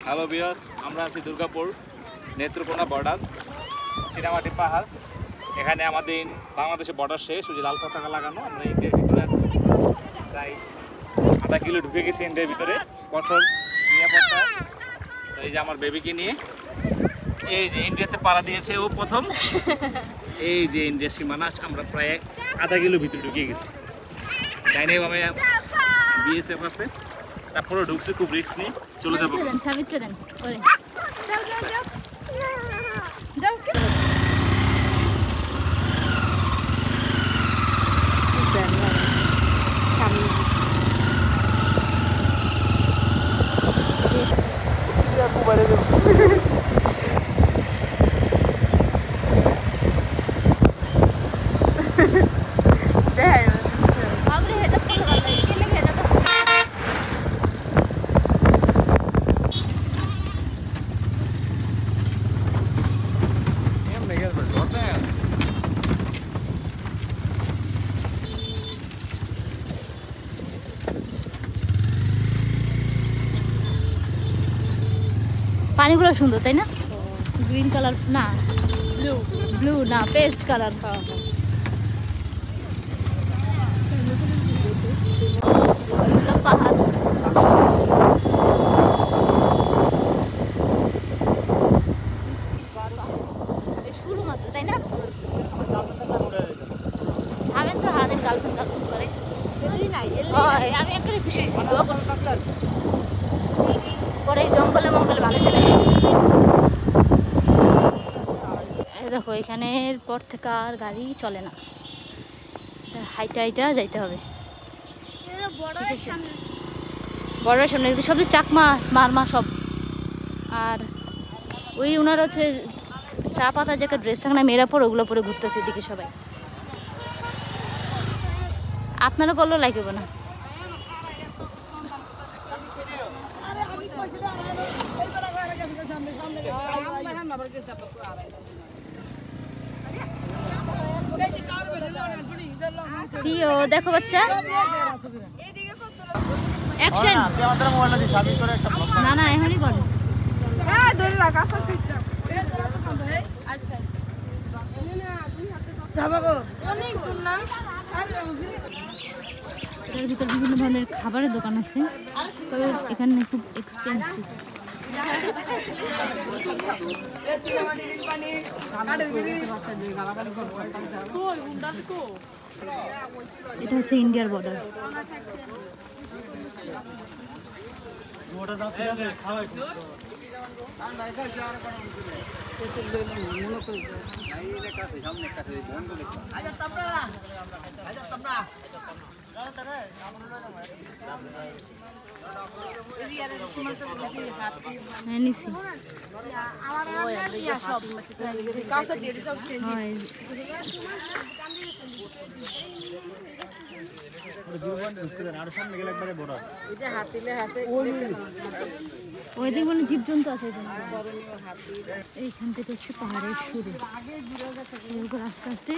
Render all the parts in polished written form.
Hello viewers, আমরা আছি Durgapur Netrokona border, চীনামাটি পাহাড়। এখানে আমাদের বাংলাদেশের বর্ডার শেষ, ওই যে লাল পতাকা লাগানো। আমরা ইন্ডিয়ার ভিতরে আছি, প্রায় আধা কিলো ঢুকে গেছি ইন্ডিয়ার ভিতরে, কঠোর নিরাপত্তা। তো এই যে আমার বেবিকে নিয়ে এই যে ইন্ডিয়াতে পাড়া দিয়েছে ও প্রথম। এই যে ইন্ডিয়ার সীমানা, আমরা প্রায় আধা কিলো ভিতরে ঢুকে গেছি। ডাইনে বামে বিএসএফ আছে, তারপরে ঢুকছে, খুব রিস্ক নিয়ে চলে যাবো। পানিগুলো সুন্দর তাই না? গ্রিন কালার না, ব্লু না, পেস্ট কালার। পাহাড় শুরু মাত্র তাই না? ভাবেন তো হারাদিন গার্লফ্রেন্ড গার্লফ্রেন্ড করে। আমি একটা খুশি হয়েছি, দোয়া করছি। পরে জঙ্গলে মঙ্গলে ভালো ছিল। দেখো এখানের পর থেকে আর গাড়ি চলে না, হাইটা হাইটা যাইতে হবে। বড়ের সামনে সব চাকমা মারমা সব। আর ওই ওনার হচ্ছে চা পাতা যে একটা ড্রেস থাকে না মেয়েরা পরে, ওগুলো পরে ঘুরতেছে এদিকে সবাই। আপনারা করলেও লাইক হবে না। কিও দেখো বাচ্চা, অ্যাকশন। না না এখনই কর। হ্যাঁ ধরে রাখ, আসল পিছটা। আচ্ছা সাবাগো অনেক দূর না। এর ভিতর বিভিন্ন ধরনের খাবারের দোকান আছে, তবে এখানে খুব এক্সপেন্সিভ। এটা হচ্ছে ইন্ডিয়ার বর্ডার। ওইদিকে বলে জীবজন্তু আছে। এইখান থেকে হচ্ছে পাহাড়ের শুরু, আস্তে আস্তে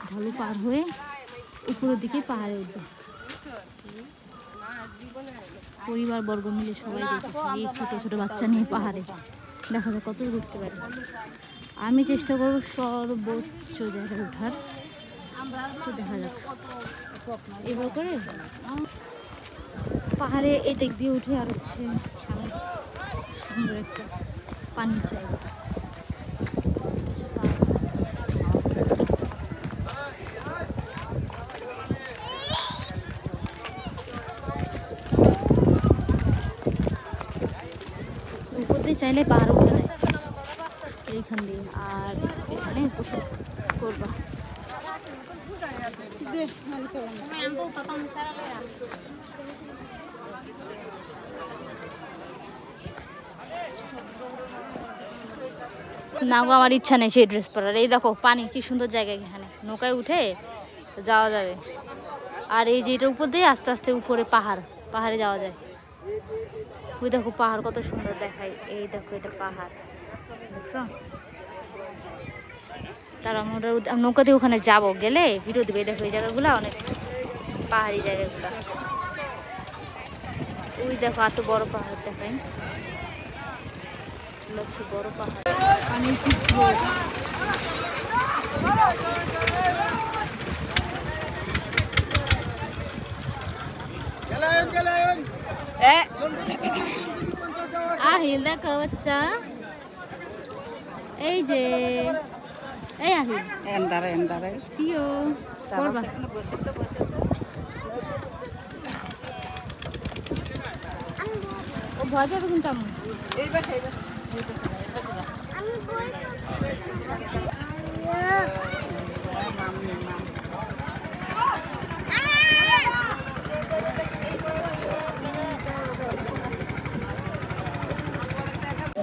ঢালু পার হয়ে উপরের দিকে পাহাড়ে উঠবে। পরিবার বর্গ মিলে সবাই দেখেছি, এই ছোট ছোট বাচ্চা নিয়ে পাহাড়ে দেখা যায় কত ঘুরতে পারে। আমি চেষ্টা করবো সর্বোচ্চ জায়গায় ওঠার, দেখা যাক এবার করে। পাহাড়ে এই দিক দিয়ে উঠে আর হচ্ছে সামনে সুন্দর একটা পানির জায়গা। উপর দিয়ে চাইলে পাহাড় উঠে যায় এইখান দিয়ে, আর এখানে গোসল করবা। না গো, আমার ইচ্ছা নেই সেই ড্রেস পরার। এই দেখো পানি কি সুন্দর জায়গা, এখানে নৌকায় উঠে যাওয়া যাবে। আর এই যে এটার উপর দিয়ে আস্তে আস্তে উপরে পাহাড়ে যাওয়া যায়। ওই দেখো পাহাড় কত সুন্দর দেখায়। এই দেখো এটা পাহাড়, দেখছো? তারা আমরা নৌকা দিয়ে ওখানে যাবো, গেলে ভিডিও দিবে। দেখো এই জায়গাগুলো অনেক পাহাড়ি জায়গাগুলো। ওই দেখো এত বড় পাহাড় দেখাই, হচ্ছে বড় পাহাড়। অনেক কিছু আহিল দেখো বাচ্চা, এই যে এই আহিল কিও করবা ও ভয় পাবে কিন্তু আমি এই পাশে এই পাশে এই পাশে এই পাশে আমি ভয়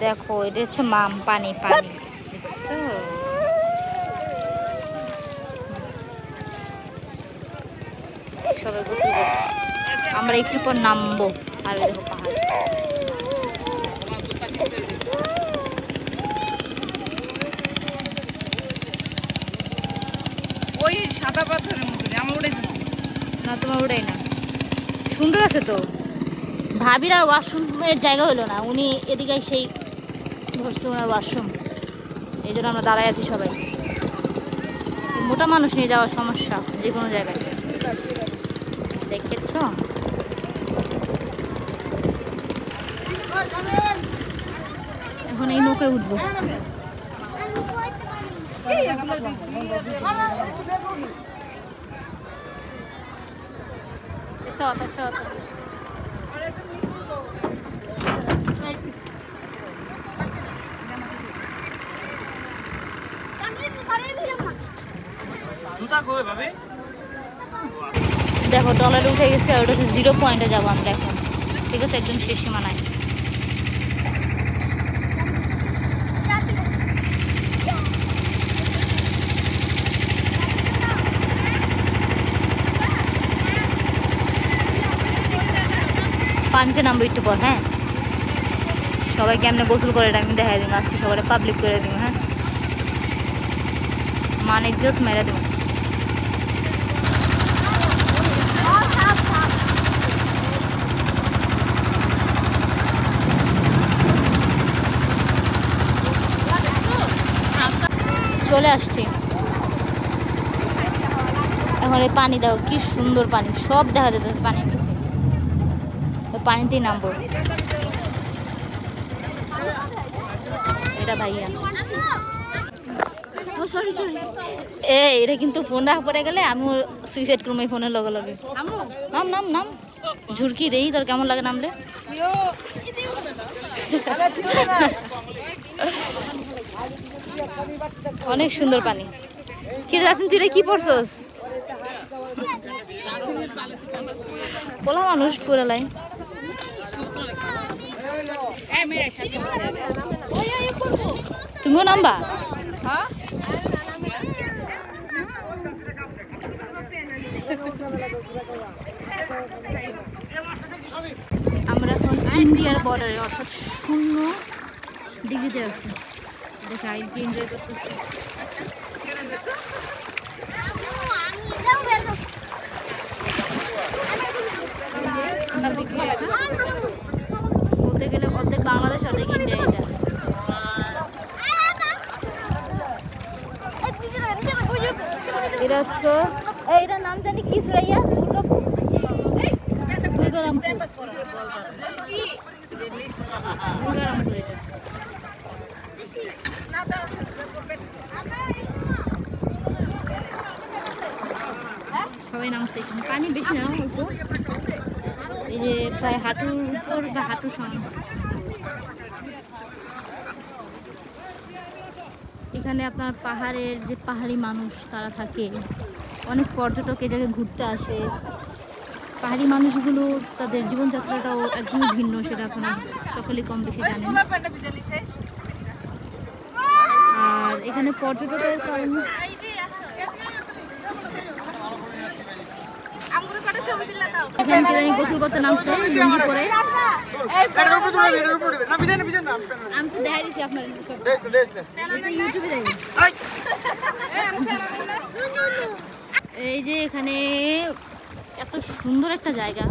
দেখো এটা হচ্ছে মাম পানি পানি দেখছো সবাই গোসল করছে, আমরা একটু পর নামবো। আর দেখো পাহাড়, ওই সাদা পাথরের মতো আমার উঠেছে না তোমার ওটাই না, সুন্দর আছে তো। ভাবির আর ওয়াশরুমের জায়গা হলো না, উনি এদিকে সেই ধরছে ওনার ওয়াশরুম, এই জন্য আমরা দাঁড়ায় আছি সবাই। মোটা মানুষ নিয়ে যাওয়ার সমস্যা যে কোনো জায়গায়, দেখেছ। এখন এই নৌকায় উঠবো। দেখো ডলারে উঠে গেছে, আর ওটা হচ্ছে 0 পয়েন্টে যাবো আমরা এখন, ঠিক আছে, একদম শেষ সীমানায়। পানিতে নামবো একটু পর, হ্যাঁ সবাই কেমনে গোসল করে এটা আমি দেখাই দিব আজকে, সবাই পাবলিক করে দিব। হ্যাঁ মান ইজ্জত মেরে দেব। চলে আসছি এখন, এই পানি দেখো কি সুন্দর পানি, সব দেখা যেত পানি নিচে, পানিতেই নামবো। এটা ভাইয়া এটা কিন্তু ফোন রাখা পড়ে গেলে আমি সুইসাইড করবো এই ফোনের লগে লগে। নাম নাম নাম ঝুড়কি দেই, তোর কেমন লাগে নামলে? অনেক সুন্দর পানি। কি রাখেন তুই কি পড়ছস? পোলা মানুষ পুরা লাই। তুমিও নামবা? আমরা এখন ইন্ডিয়ার বর্ডারে অর্থাৎ 0 ডিগ্রিতে আছি। দেখে আইনকে এনজয় করতেছি। বলতে গেলে অর্ধেক বাংলাদেশ অর্ধেক ইন্ডিয়া। এটা হচ্ছে এইটার নাম জানি কি সুরাইয়া? সবাই নামছে, পানি বেশি না অল্প, এই যে প্রায় হাঁটুর উপর বা হাঁটুর সমান। এখানে আপনার পাহাড়ের যে পাহাড়ি মানুষ তারা থাকে, অনেক পর্যটক এই জায়গায় ঘুরতে আসে। পাহাড়ি মানুষগুলো তাদের জীবনযাত্রাটাও একদমই ভিন্ন, সেটা আপনারা সকলেই কম বেশি জানেন। আর এখানে পর্যটকের কারণে গোসল করতে নামছে লুঙ্গি পরে। আমি তো দেখাই দিচ্ছি আপনার ইউটিউবে দেখি। এই যে এখানে এত সুন্দর একটা জায়গা,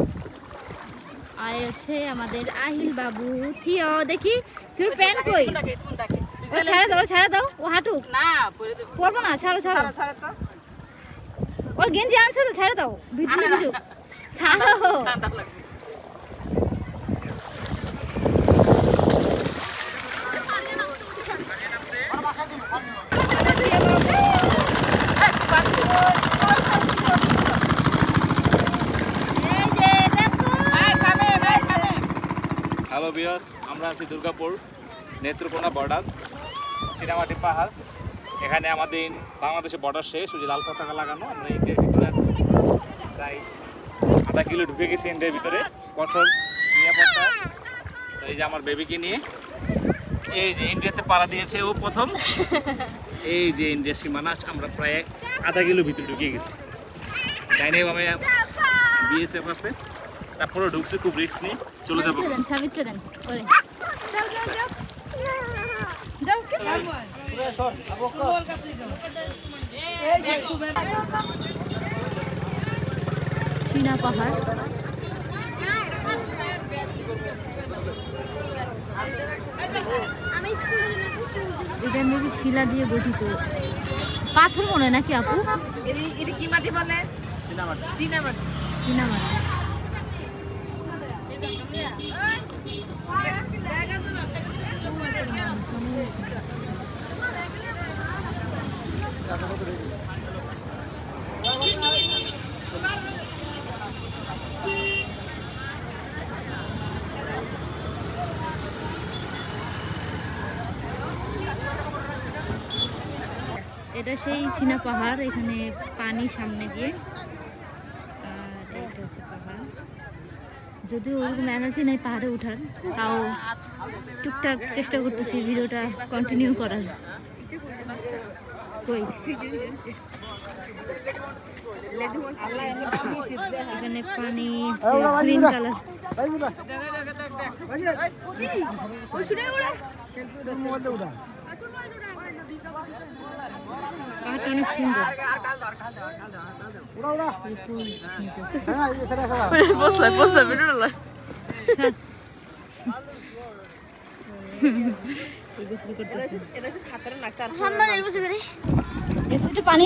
আর আছে আমাদের আহিল বাবু থিও দেখি তোর প্যান্ট কই ছাড়া দাও ও হাঁটুক না পরে দেব পরবো না ছাড়ো ছাড়া তো ওর গেঞ্জি আনছে তো ছেড়ে দাও ভিতরে কিছু ছাড়ো ঠান্ডা লাগে হ্যালো ভিউয়ার্স, আমরা আছি দুর্গাপুর নেত্রকোনা বর্ডার চীনামাটি পাহাড়। এখানে আমাদের বাংলাদেশের বর্ডার শেষ, ওই যে লাল পতাকা লাগানো। আমরা ইন্ডিয়ার ভিতরে আছি, প্রায় আধা কিলো ঢুকে গেছি ইন্ডিয়ার ভিতরে, কঠোর নিরাপত্তা। তো এই যে আমার বেবিকে নিয়ে এই যে ইন্ডিয়াতে পাড়া দিয়েছে ও প্রথম। এই যে ইন্ডিয়ার সীমানা, আমরা প্রায় আধা কিলো ভিতরে ঢুকে গেছি। ডাইনে বামে বিএসএফ আছে, তারপরে ঢুকছে, খুব রিস্ক নিয়ে চলে যাবো। চীনা পাহাড় এটা মেবি শিলা দিয়ে গঠিত, পাথর মনে নাকি আপু? এটা কি মাটি বলে? চীনামাটি। এটা সেই চীনা পাহাড়, এখানে পানি সামনে দিয়ে, আর এইটা হচ্ছে পাহাড়। যদিও ওরকম এনার্জি নেই পাহাড়ে ওঠার, তাও টুকটাক চেষ্টা করতেছি ভিডিওটা কন্টিনিউ করার। কই এখানে পানি গ্রিন কালার, পাহাড়টা অনেক সুন্দর। একটু পানি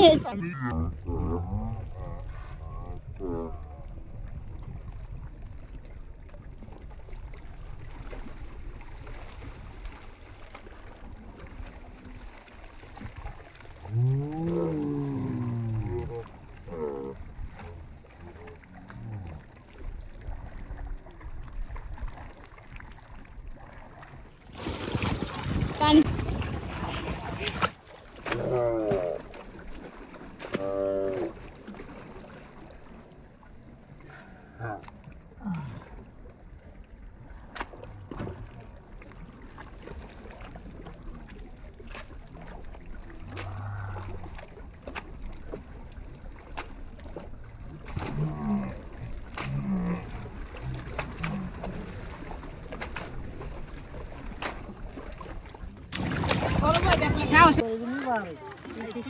পানি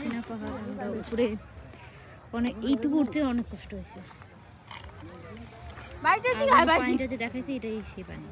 চীনা পাহাড় আমরা উপরে অনেক, এইটুকু উঠতে অনেক কষ্ট হয়েছে। পানিটা যে দেখাইছে এটাই সেই পানি।